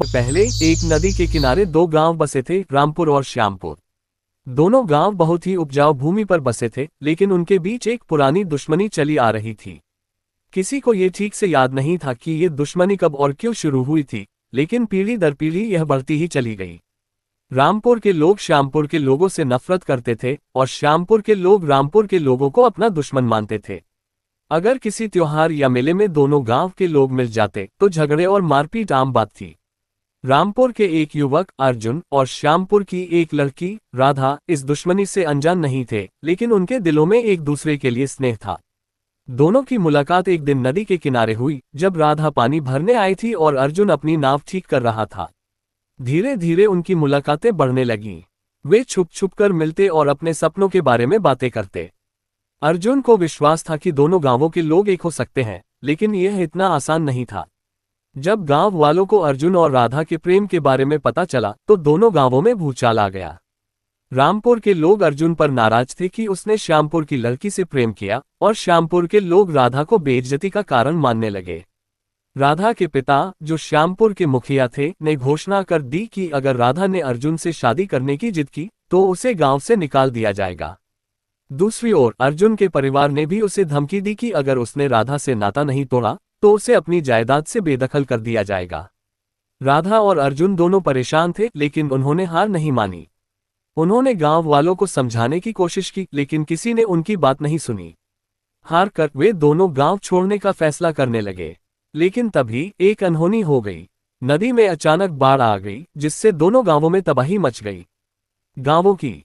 पहले एक नदी के किनारे दो गांव बसे थे, रामपुर और श्यामपुर। दोनों गांव बहुत ही उपजाऊ भूमि पर बसे थे, लेकिन उनके बीच एक पुरानी दुश्मनी चली आ रही थी। किसी को ये ठीक से याद नहीं था कि ये दुश्मनी कब और क्यों शुरू हुई थी, लेकिन पीढ़ी दर पीढ़ी यह बढ़ती ही चली गई। रामपुर के लोग श्यामपुर के लोगों से नफरत करते थे और श्यामपुर के लोग रामपुर के लोगों को अपना दुश्मन मानते थे। अगर किसी त्योहार या मेले में दोनों गांव के लोग मिल जाते तो झगड़े और मारपीट आम बात थी। रामपुर के एक युवक अर्जुन और श्यामपुर की एक लड़की राधा इस दुश्मनी से अनजान नहीं थे, लेकिन उनके दिलों में एक दूसरे के लिए स्नेह था। दोनों की मुलाकात एक दिन नदी के किनारे हुई, जब राधा पानी भरने आई थी और अर्जुन अपनी नाव ठीक कर रहा था। धीरे धीरे उनकी मुलाकातें बढ़ने लगीं। वे छुप छुप कर मिलते और अपने सपनों के बारे में बातें करते। अर्जुन को विश्वास था कि दोनों गांवों के लोग एक हो सकते हैं, लेकिन यह इतना आसान नहीं था। जब गांव वालों को अर्जुन और राधा के प्रेम के बारे में पता चला तो दोनों गांवों में भूचाल आ गया। रामपुर के लोग अर्जुन पर नाराज थे कि उसने श्यामपुर की लड़की से प्रेम किया, और श्यामपुर के लोग राधा को बेइज्जती का कारण मानने लगे। राधा के पिता, जो श्यामपुर के मुखिया थे, ने घोषणा कर दी कि अगर राधा ने अर्जुन से शादी करने की जिद की तो उसे गांव से निकाल दिया जाएगा। दूसरी ओर अर्जुन के परिवार ने भी उसे धमकी दी कि अगर उसने राधा से नाता नहीं तोड़ा तो उसे अपनी जायदाद से बेदखल कर दिया जाएगा। राधा और अर्जुन दोनों परेशान थे, लेकिन उन्होंने हार नहीं मानी। उन्होंने गांव वालों को समझाने की कोशिश की, लेकिन किसी ने उनकी बात नहीं सुनी। हार कर वे दोनों गांव छोड़ने का फैसला करने लगे। लेकिन तभी एक अनहोनी हो गई। नदी में अचानक बाढ़ आ गई, जिससे दोनों गांवों में तबाही मच गई। गांवों की